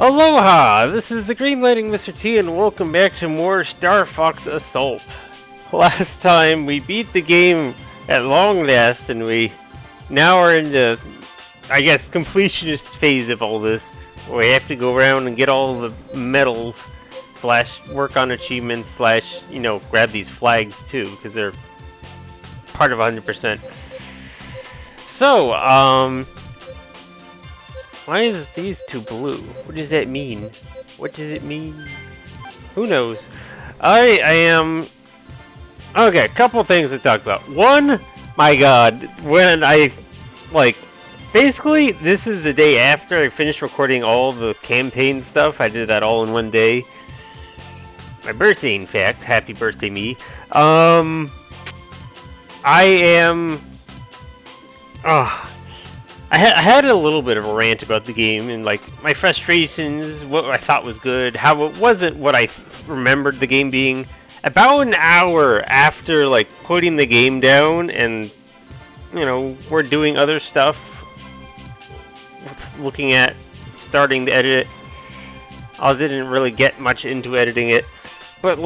Aloha! This is the Green Lighting Mr. T, and welcome back to more Star Fox Assault. Last time we beat the game at long last, and we now are in the, I guess, completionist phase of all this, where we have to go around and get all the medals, slash work on achievements, slash, grab these flags too, because they're part of 100%. So, why is these two blue? What does that mean? What does it mean? Who knows? I am... Okay, a couple things to talk about. One, my god, when I, basically, this is the day after I finished recording all the campaign stuff. I did that all in one day. My birthday, in fact. Happy birthday, me. I am... I had a little bit of a rant about the game and my frustrations, what I thought was good, how it wasn't what I remembered the game being. About an hour after putting the game down and we're doing other stuff, looking at starting to edit it. I didn't really get much into editing it, but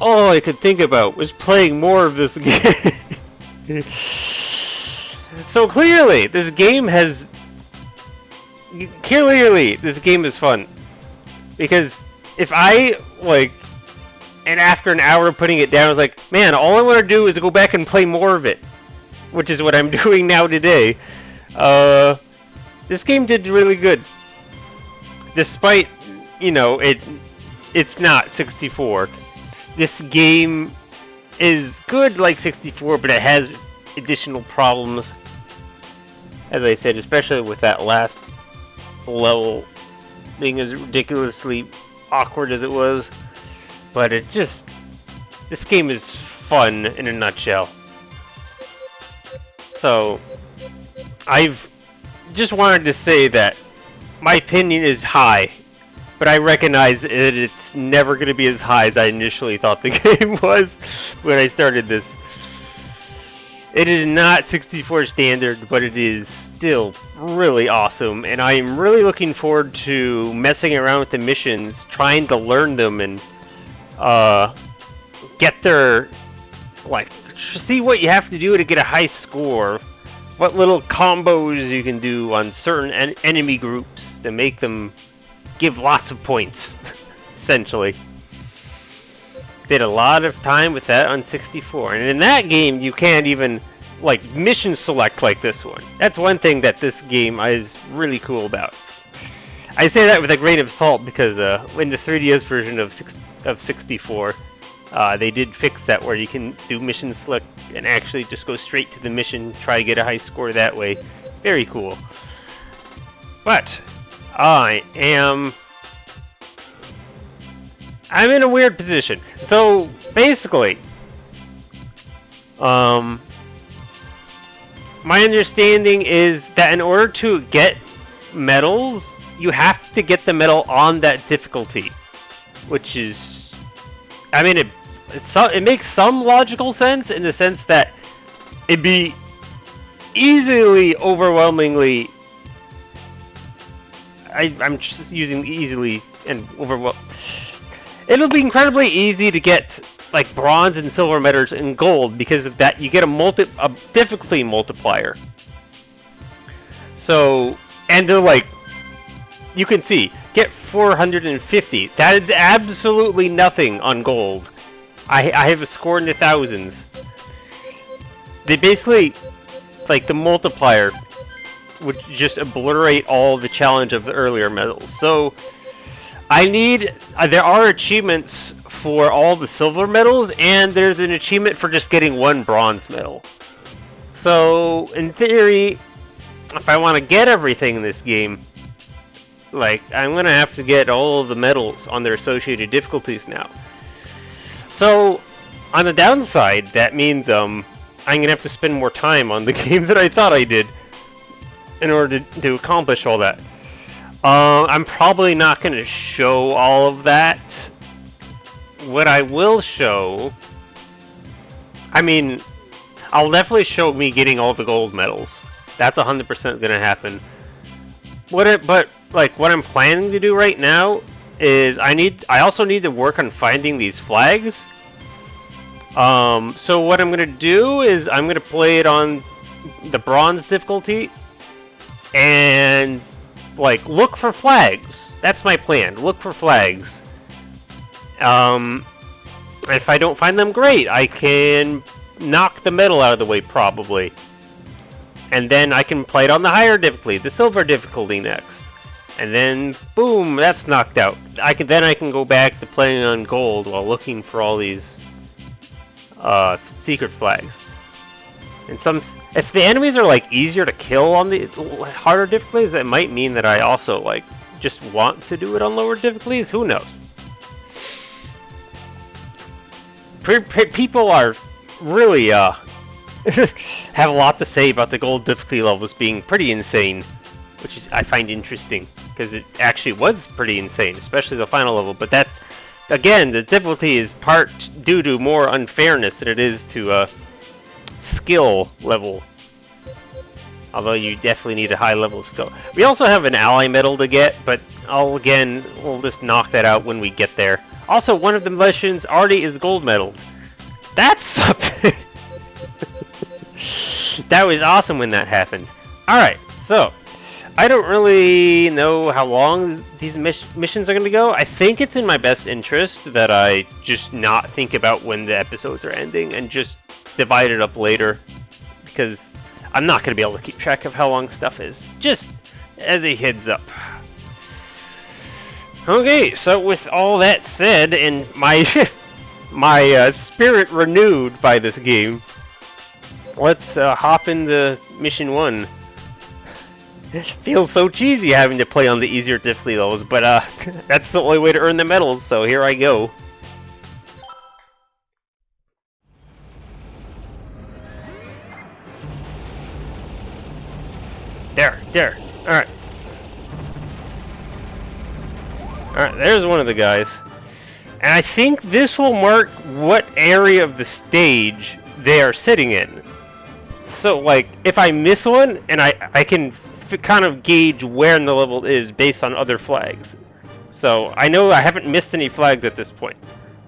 all I could think about was playing more of this game. So clearly, this game is fun. Because if I, and after an hour of putting it down, I was like, man, all I want to do is go back and play more of it. Which is what I'm doing now today. This game did really good. Despite, it's not 64. This game is good like 64, but it has additional problems. As I said, especially with that last level being as ridiculously awkward as it was. But this game is fun in a nutshell. So, I've just wanted to say that my opinion is high, but I recognize that it's never going to be as high as I initially thought the game was when I started this. It is not 64 standard, but it is still really awesome, and I am really looking forward to messing around with the missions, trying to learn them and get their, see what you have to do to get a high score, what little combos you can do on certain enemy groups to make them give lots of points, essentially. Did a lot of time with that on 64, and in that game you can't even mission select like this one. That's one thing that this game is really cool about. I say that with a grain of salt because in the 3DS version of 64, they did fix that where you can do mission select and actually just go straight to the mission, try to get a high score that way. Very cool. But I'm in a weird position. So basically, my understanding is that in order to get medals, you have to get the medal on that difficulty, which is, I mean, it makes some logical sense in the sense that it'd be easily, overwhelmingly, I'm just using easily and it'll be incredibly easy to get bronze and silver medals and gold because of that. You get a difficulty multiplier. So, and they're you can see, get 450. That is absolutely nothing on gold. I have a score in the thousands. They basically, the multiplier would just obliterate all the challenge of the earlier medals. So, there are achievements for all the silver medals, and there's an achievement for just getting one bronze medal. So, in theory, if I want to get everything in this game, I'm gonna have to get all of the medals on their associated difficulties now. So, on the downside, that means I'm gonna have to spend more time on the game than I thought I did in order to accomplish all that. I'm probably not gonna show all of that. What I will show, I'll definitely show me getting all the gold medals. That's 100% gonna happen. But like what I'm planning to do right now is I also need to work on finding these flags. So what I'm gonna do is I'm gonna play it on the bronze difficulty and like look for flags. That's my plan. Look for flags. If I don't find them, great. I can knock the metal out of the way probably, and then I can play it on the higher difficulty, the silver difficulty next. And then, boom, that's knocked out. I can go back to playing on gold while looking for all these secret flags. And if the enemies are like easier to kill on the harder difficulties, it might mean that I also like just want to do it on lower difficulties. Who knows? People are really have a lot to say about the gold difficulty levels being pretty insane, which is I find interesting because it actually was pretty insane, especially the final level. But that's again, the difficulty is part due to more unfairness than it is to skill level. Although you definitely need a high level of skill. We also have an ally medal to get, but we'll just knock that out when we get there. Also, one of the missions already is gold medaled. That's something. That was awesome when that happened. Alright, so I don't really know how long these missions are going to go. I think it's in my best interest that I just not think about when the episodes are ending and just divide it up later, because I'm not going to be able to keep track of how long stuff is. Just as a heads up. Okay, so with all that said, and my my spirit renewed by this game, let's hop into mission 1. It feels so cheesy having to play on the easier difficulty levels, but that's the only way to earn the medals, so here I go. There, alright. Alright, there's one of the guys. And I think this will mark what area of the stage they are sitting in. So, like, if I miss one, and I can kind of gauge where in the level it is based on other flags. So, I know I haven't missed any flags at this point.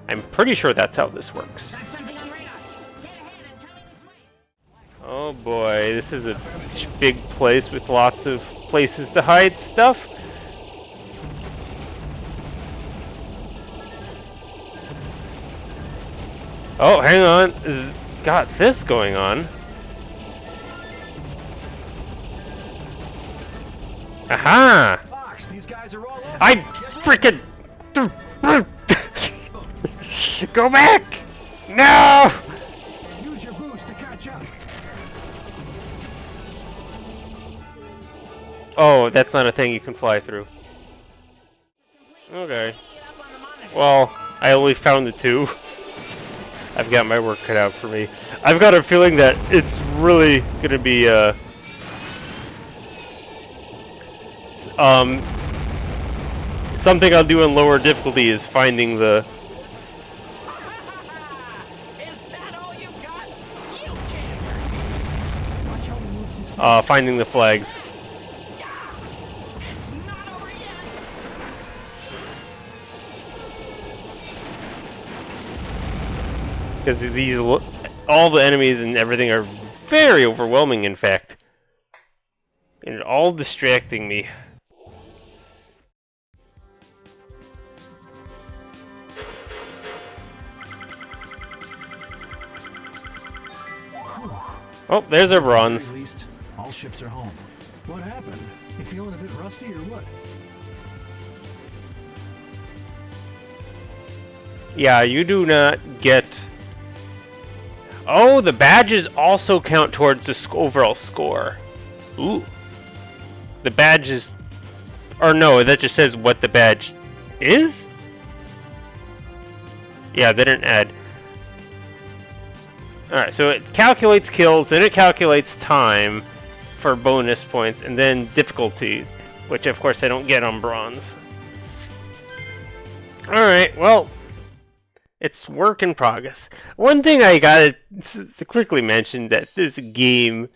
I'm pretty sure that's how this works. Oh boy, this is a big place with lots of places to hide stuff. Oh, hang on. Got this going on. Aha! Fox, these guys are all over. I freaking go back! No! Use your boost to catch up. Oh, that's not a thing you can fly through. Okay. Well, I only found the 2. I've got my work cut out for me. I've got a feeling that it's really gonna be something I'll do in lower difficulty is finding the finding the flags. Because these, all the enemies and everything are very overwhelming, in fact. And all distracting me. Oh, there's our bronze. At least all ships are home. What happened? You feeling a bit rusty or what? Yeah, you do not get... Oh, the badges also count towards the overall score. Ooh. The badges... Or no, that just says what the badge is? Yeah, they didn't add. Alright, so it calculates kills, then it calculates time for bonus points, and then difficulty, which of course I don't get on bronze. Alright, well... It's work in progress. One thing I gotta quickly mention that this game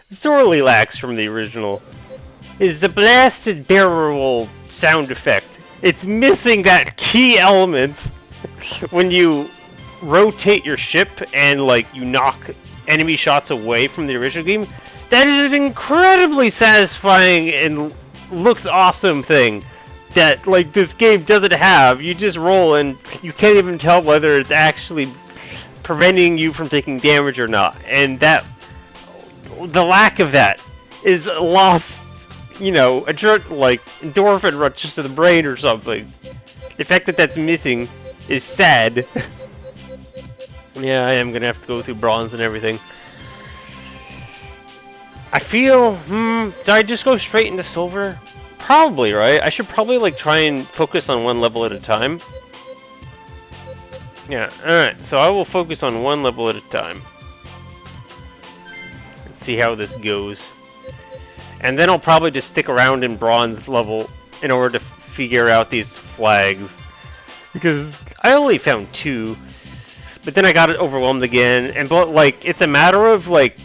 sorely lacks from the original is the blasted barrel sound effect. It's missing that key element when you rotate your ship and like you knock enemy shots away from the original game. That is an incredibly satisfying and looks awesome thing that like this game doesn't have. You just roll and you can't even tell whether it's actually preventing you from taking damage or not. And that the lack of that is lost, you know, like endorphin rushes to the brain or something. The fact that that's missing is sad. Yeah, I am gonna have to go through bronze and everything. I feel, did I just go straight into silver? Probably, right? I should probably like try and focus on one level at a time. Yeah, alright, so I will focus on one level at a time. Let's see how this goes. And then I'll probably just stick around in bronze level in order to figure out these flags. Because I only found 2. But then I got overwhelmed again, and but like it's a matter of like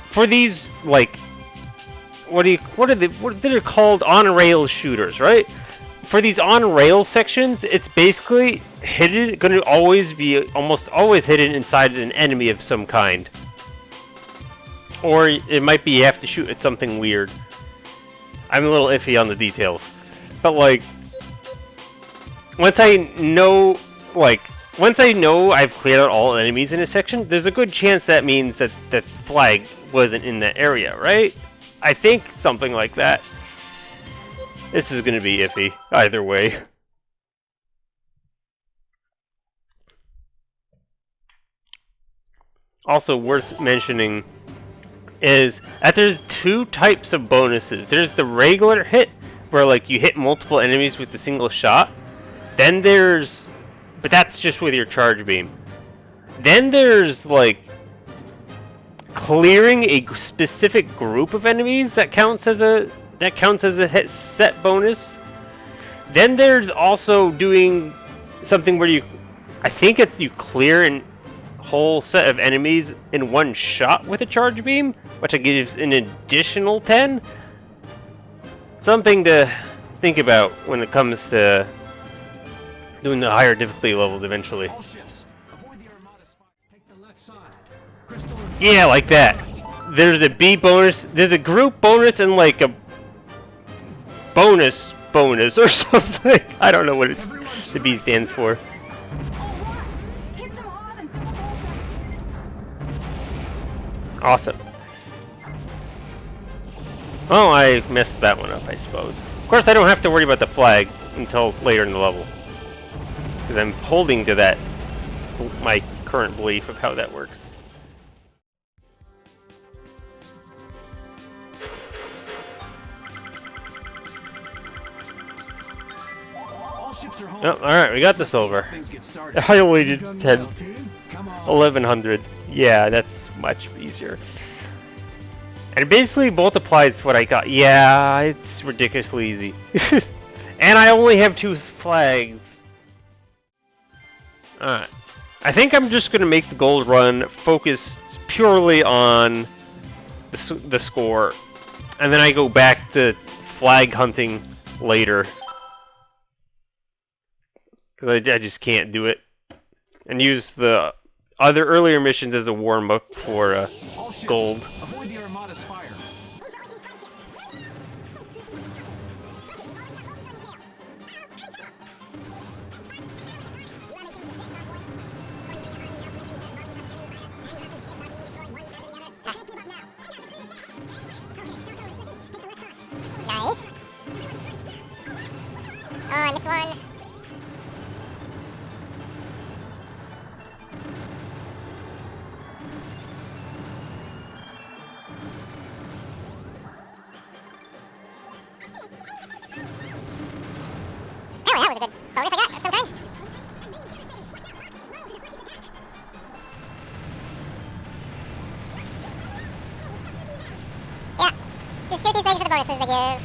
for these like what are they're called on rail shooters, right? For these on rail sections, it's basically going to always be almost always hidden inside an enemy of some kind, or it might be you have to shoot at something weird. I'm a little iffy on the details, but like once I know. Once I know I've cleared out all enemies in a section, there's a good chance that means that that flag wasn't in that area, right? I think something like that. This is going to be iffy, either way. Also worth mentioning is that there's 2 types of bonuses. There's the regular hit, where like you hit multiple enemies with a single shot. Then there's... But that's just with your charge beam. Then there's like clearing a specific group of enemies that counts as a hit set bonus. Then there's also doing something where I think it's you clear a whole set of enemies in one shot with a charge beam, which gives an additional 10. Something to think about when it comes to doing the higher difficulty levels eventually. Yeah, like that. There's a B bonus, there's a group bonus and like a bonus or something. I don't know what the B stands for. Awesome. Oh, I messed that one up, I suppose. Of course, I don't have to worry about the flag until later in the level, because I'm holding to that, my current belief of how that works. Oh, alright, we got the silver. I only did 1100. Yeah, that's much easier. And it basically multiplies what I got. Yeah, it's ridiculously easy. And I only have 2 flags. Alright. I think I'm just going to make the gold run focus purely on the score. And then I go back to flag hunting later. Because I just can't do it. And use the other earlier missions as a warm-up for gold. Avoid the Armada's fire. Nice. Oh, I missed one. Just shoot these things for the bonuses they give.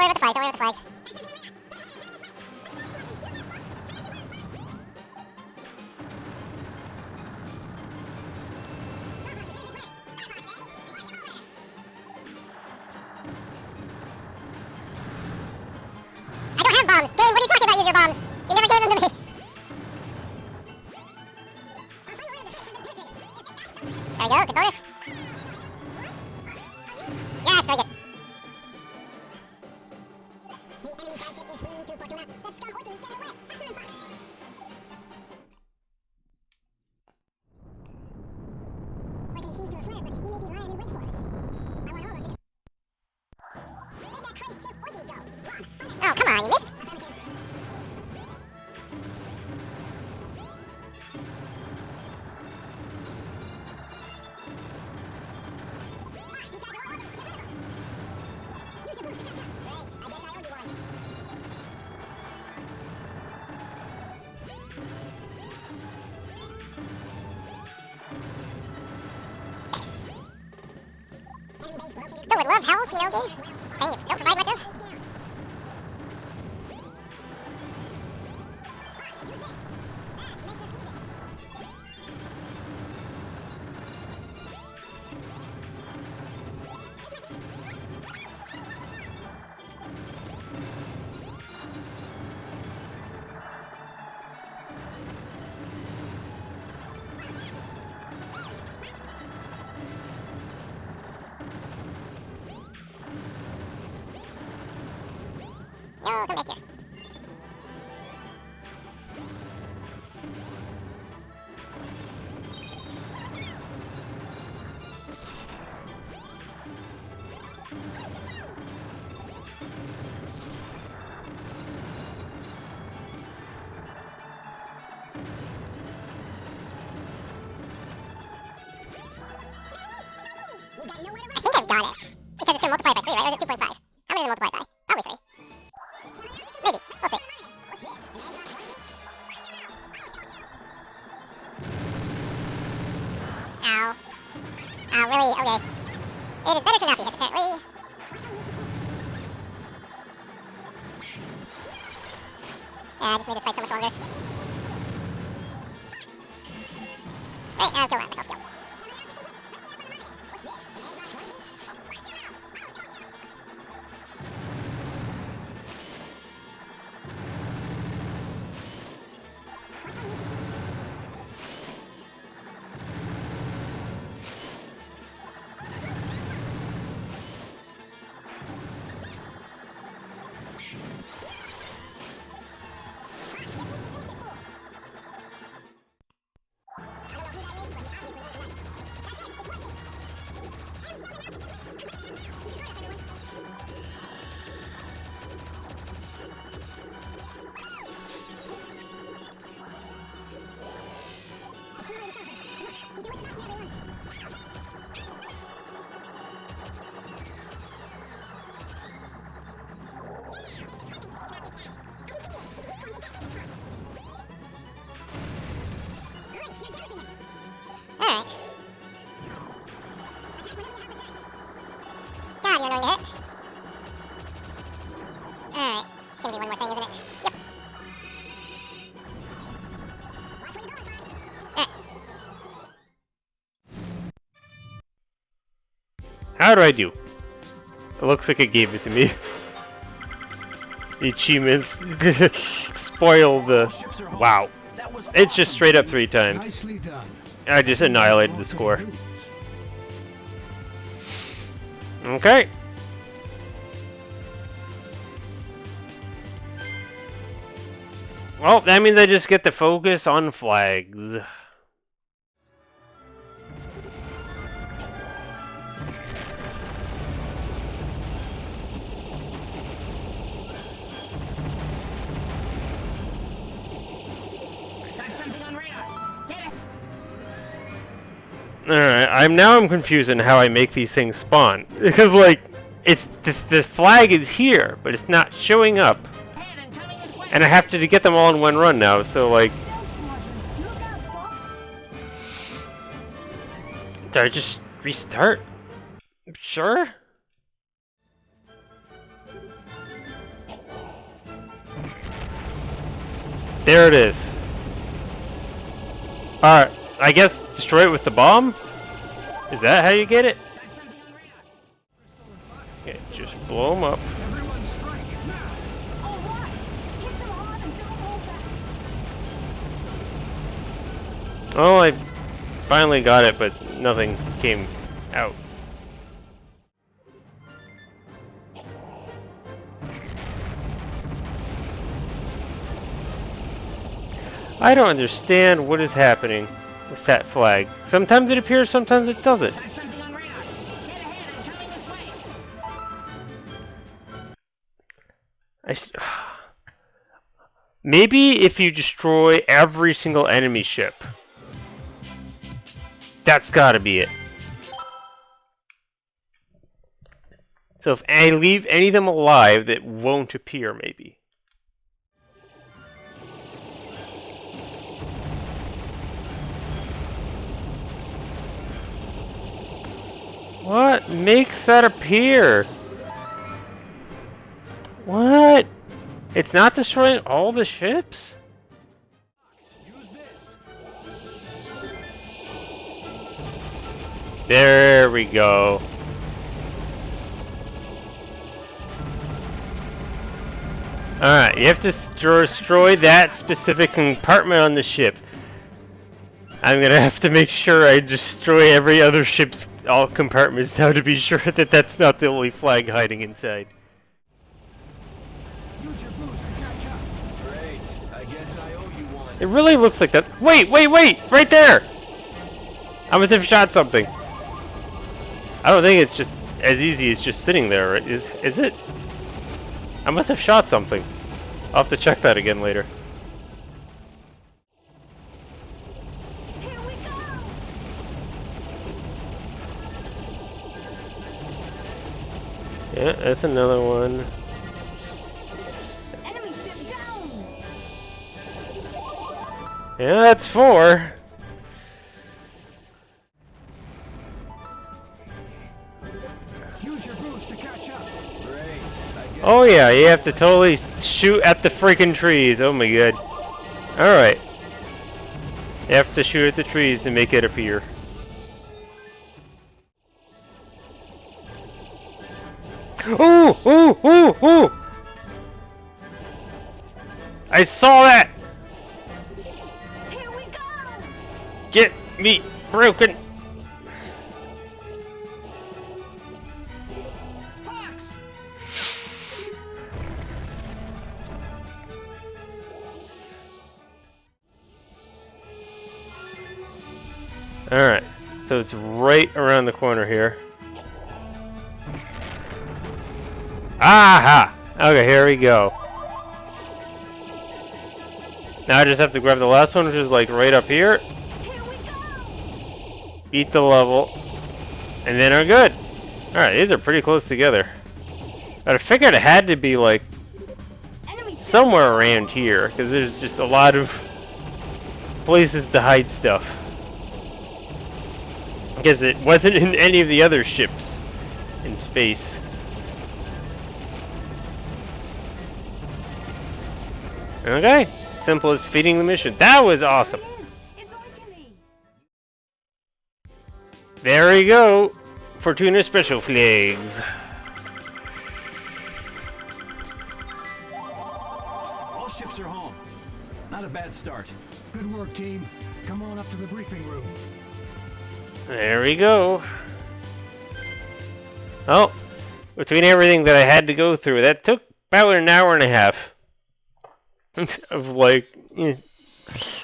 worry about the flags, don't worry about the flags. I don't have bombs! Game, what are you talking about, use your bombs? You never gave them to me! There we go, good bonus. Yes, very good. The enemy flagship is fleeing to Fortuna. The scum organ is getting away. After him, Fox. Organ seems to have fled, but he may be lying in wait for us. I want all of it. Where'd that crazed chip organ go? Oh, come on, you missed. Still would love health, you know, game. Thing you don't provide much of. Yo, come back here. I think I've got it. Because it's going to multiply by 3, right? Or is it 2.5? How much does it multiply by? Probably 3. Maybe. We'll see. Ow. Ow, really? Okay. It is better to not be hit, apparently. Yeah, I just made this fight so much longer. Right, now kill that myself, kill. Alright. God, you're annoying to hit. Alright. It's gonna be one more thing, isn't it? Yep. How do I do? It looks like it gave it to me. The achievements spoil the... Wow. It's just straight up 3 times. Nicely done. I just annihilated the score. Okay. Well, that means I just get to focus on flags. Got something on radar. Get it. Alright, I'm confused on how I make these things spawn. Because, like, it's the flag is here, but it's not showing up. Head and coming this way. And I have to get them all in one run now, so, like... Look out, Fox. Did I just restart? Sure? There it is. Alright, I guess destroy it with the bomb? Is that how you get it? Got something on radar. Yeah, just blow them up. Everyone strike now! All right. Hit them hard and don't hold back. Oh, I finally got it, but nothing came out. I don't understand what is happening with that flag. Sometimes it appears, sometimes it doesn't. Got something on radar. Head ahead and coming this way. Maybe if you destroy every single enemy ship. That's gotta be it. So if I leave any of them alive, that won't appear, maybe. What makes that appear? What? It's not destroying all the ships? Use this. There we go. Alright, you have to destroy that specific compartment on the ship. I'm gonna have to make sure I destroy every other ship's all compartments now to be sure that that's not the only flag hiding inside. Use your boots to catch up. Great. I guess I owe you one. It really looks like that. Wait! Right there! I must have shot something. I don't think it's just as easy as just sitting there. Right? Is it? I must have shot something. I'll have to check that again later. Here we go. Yeah, that's another one. Enemy ship down. Yeah, that's 4. Use your boots to catch up. Great. I guess Oh yeah, you have to totally shoot at the freaking trees. Oh my god. Alright. You have to shoot at the trees to make it appear. Ooh! Ooh! Ooh! Ooh! I saw that! Here we go. Get me broken! Fox! Alright. So it's right around the corner here. Aha! Okay, here we go. Now I just have to grab the last one, which is like right up here. Here we go. Beat the level. And then we're good. Alright, these are pretty close together. But I figured it had to be like Enemy ship. somewhere around here, because there's just a lot of places to hide stuff. Because it wasn't in any of the other ships in space. Okay, simple as feeding the mission. That was awesome. It is. It's awakening. There we go. Fortuna special flags. All ships are home. Not a bad start. Good work, team. Come on up to the briefing room. There we go. Oh, between everything that I had to go through, that took about an hour and a half. Of like,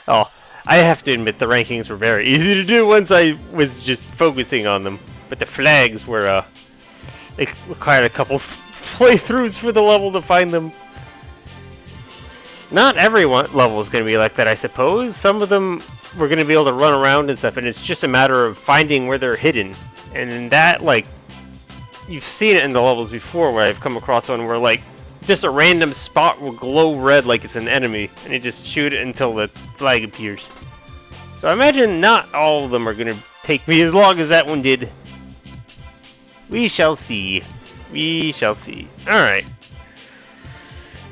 oh, I have to admit the rankings were very easy to do once I was just focusing on them. But the flags were, they required a couple playthroughs for the level to find them. Not every level is going to be like that, I suppose. Some of them we're going to be able to run around and stuff, and it's just a matter of finding where they're hidden. And in that, like, you've seen it in the levels before where I've come across one where, like, just a random spot will glow red like it's an enemy, and you just shoot it until the flag appears. So I imagine not all of them are going to take me as long as that one did. We shall see. We shall see. Alright.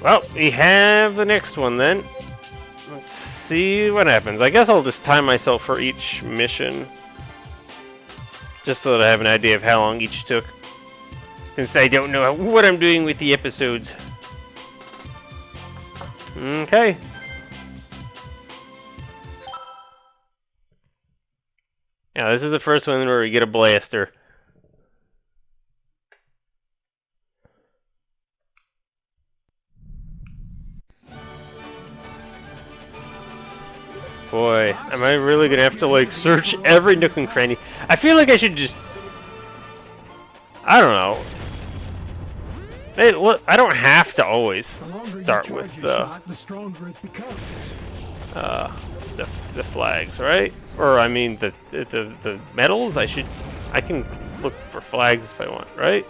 Well, we have the next one then. let's see what happens. I guess I'll just time myself for each mission. Just so that I have an idea of how long each took. Since I don't know what I'm doing with the episodes. Okay. Yeah, this is the first one where we get a blaster. Boy, am I really gonna have to like search every nook and cranny? I feel like I should just... I don't know. Hey, look, I don't have to always start with the flags, right? Or I mean the medals. I can look for flags if I want, right?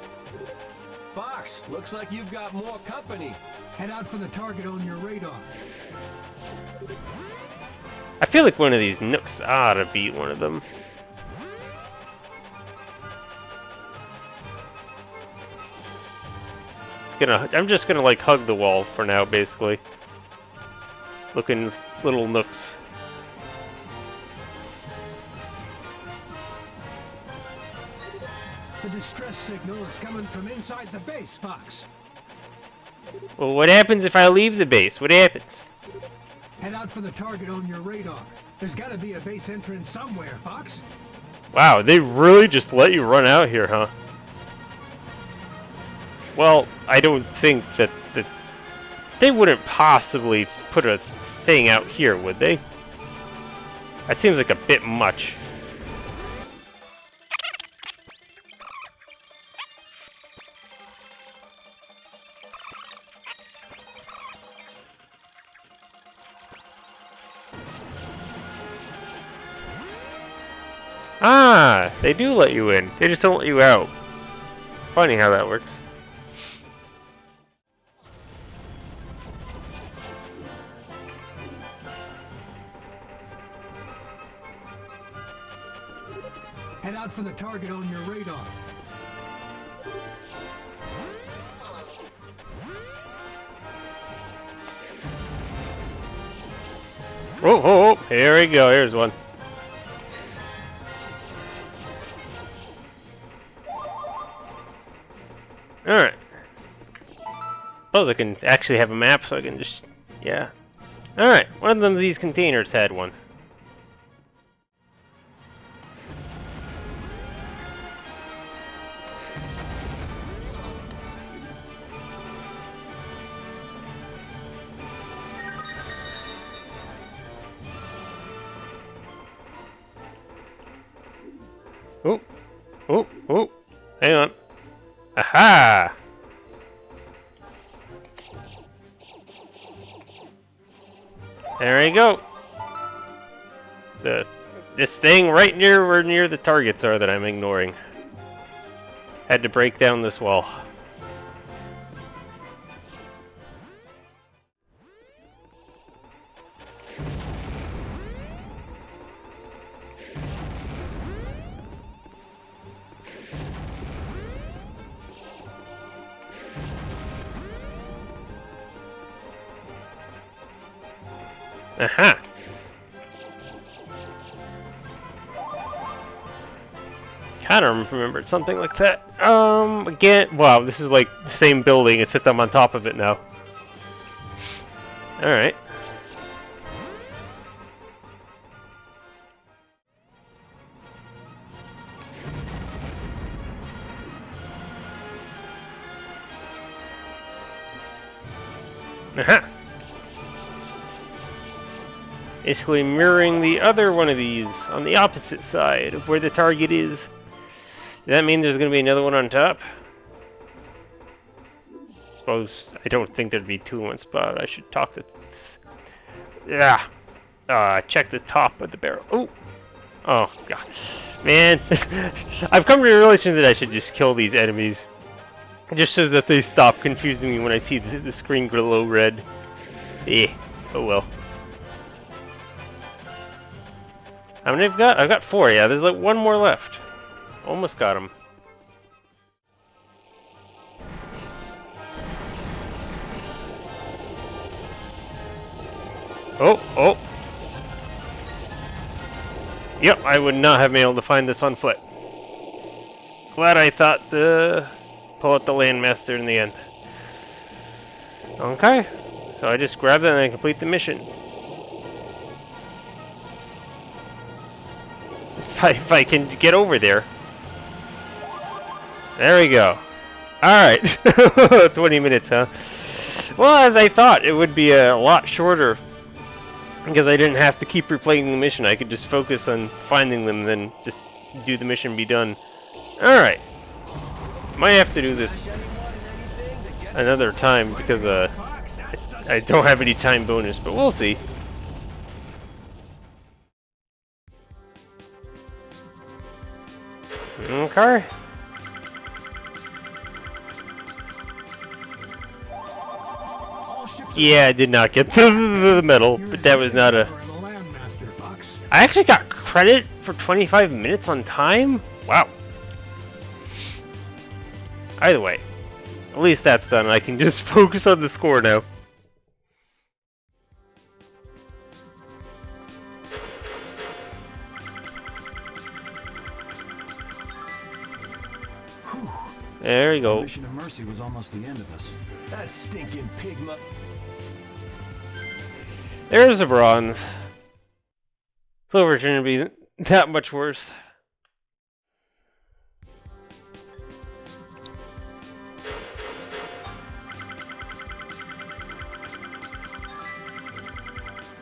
Fox, looks like you've got more company. Head out for the target on your radar. I feel like one of these nooks ought to beat one of them. I'm just gonna like hug the wall for now, basically. Looking little nooks. The distress signal is coming from inside the base, Fox. Well, what happens if I leave the base? What happens? Head out for the target on your radar. There's gotta be a base entrance somewhere, Fox. Wow, they really just let you run out here, huh? Well, I don't think that they wouldn't possibly put a thing out here, would they? That seems like a bit much. Ah, they do let you in. They just don't let you out. Funny how that works. Head out for the target on your radar. Oh, here we go. Here's one. Alright. Suppose I can actually have a map so I can just... yeah. Alright, one of these containers had one. Oh, hang on. Aha! There we go. This thing right near where the targets are that I'm ignoring. Had to break down this wall. Aha! Kind of remembered something like that. Again, wow, this is like the same building, it's just I'm on top of it now. Alright. Aha! Basically mirroring the other one of these on the opposite side of where the target is. Does that mean there's going to be another one on top? Suppose I don't think there'd be two in one spot. I should talk to... yeah. Check the top of the barrel. Oh, God. Man. I've come to the realization that I should just kill these enemies. Just so that they stop confusing me when I see the screen glow red. Oh well. How many I've got? I've got 4, yeah. There's like one more left. Almost got him. Oh, oh. Yep, I would not have been able to find this on foot. Glad I thought to pull out the Landmaster in the end. Okay, so I just grab it and I complete the mission. If I can get over there. There we go. Alright. 20 minutes, huh? Well, as I thought, it would be a lot shorter. Because I didn't have to keep replaying the mission. I could just focus on finding them and then just do the mission and be done. Alright. Might have to do this another time because I don't have any time bonus, but we'll see. Okay. Yeah, I did not get the medal, but that was not a... I actually got credit for 25 minutes on time? Wow. Either way, at least that's done. I can just focus on the score now. There we go. Mission of Mercy was almost the end of us. That stinking pig There's a bronze. Silver shouldn't be that much worse.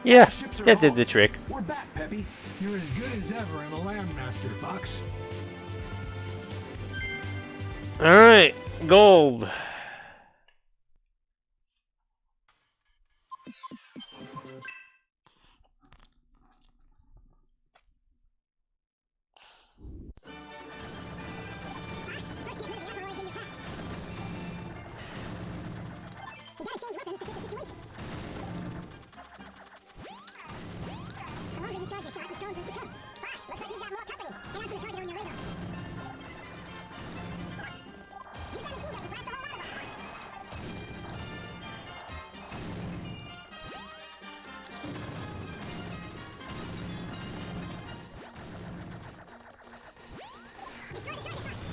Yeah, that did the trick. We're back, Peppy. You're as good as ever in a Landmaster, Fox. Alright, gold. First get rid of the Aparoids in your pack. You gotta change weapons to fit the situation. The longer you charge a shot, the stronger it becomes. Boss, looks like you've got more company. Get out to the target on your radar. Use that machine gun to blast the whole lot of them. Destroy the target, Fox.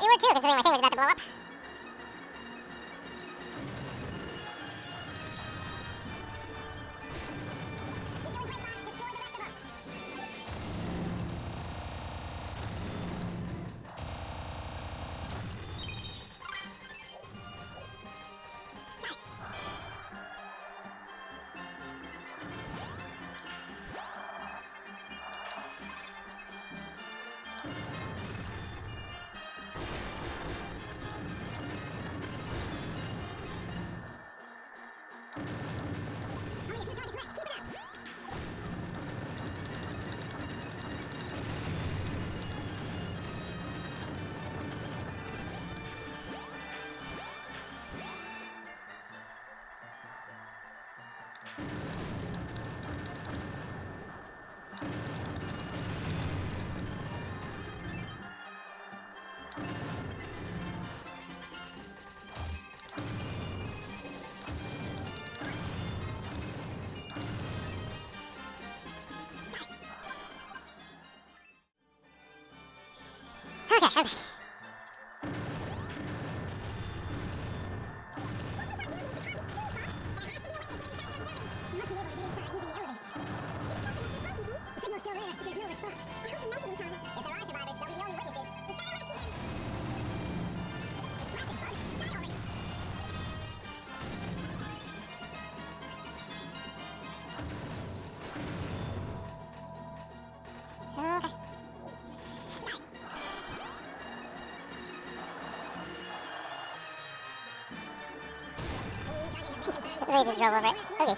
you would too, considering my thing was about to blow up. Okay. They just drove over it. Okay.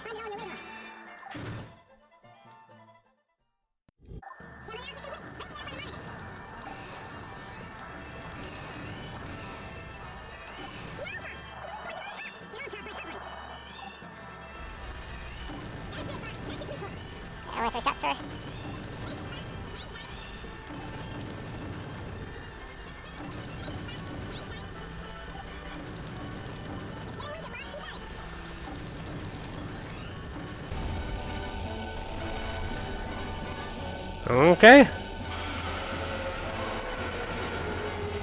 I went for shots for her. Okay.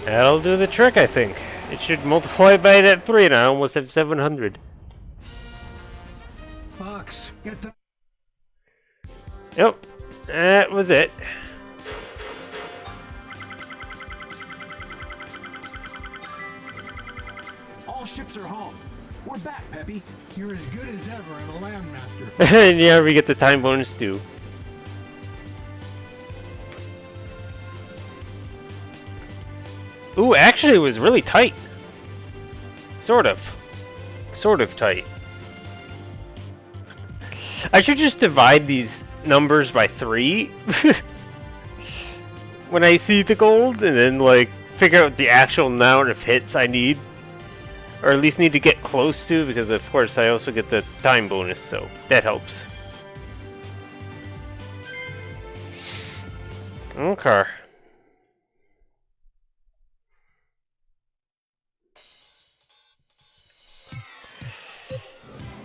That'll do the trick, I think. It should multiply by that 3 and I almost have 700. Fox, get the... Yep. That was it. All ships are home. We're back, Peppy. You're as good as ever and a landmaster. And yeah, we get the time bonus too. Ooh, actually it was really tight. Sort of. Sort of tight. I should just divide these numbers by 3 when I see the gold, and then like figure out the actual amount of hits I need, or at least need to get close to, because of course I also get the time bonus, so that helps. Okay.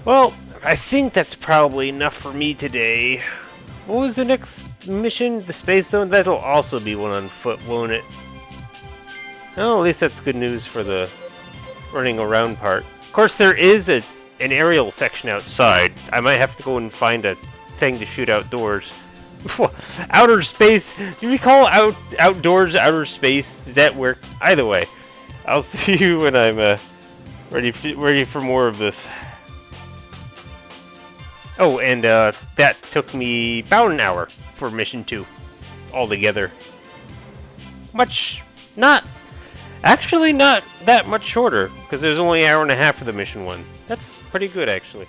Well, I think that's probably enough for me today. What was the next mission? The Space Zone? That'll also be one on foot, won't it? Oh, at least that's good news for the running around part. Of course, there is an aerial section outside. I might have to go and find a thing to shoot outdoors. Outer space? Do we call outdoors outer space? Does that work? Either way, I'll see you when I'm ready for more of this. Oh, and that took me about an hour for mission 2 altogether. Actually not that much shorter, because there's only an hour and a half for the mission 1. That's pretty good, actually.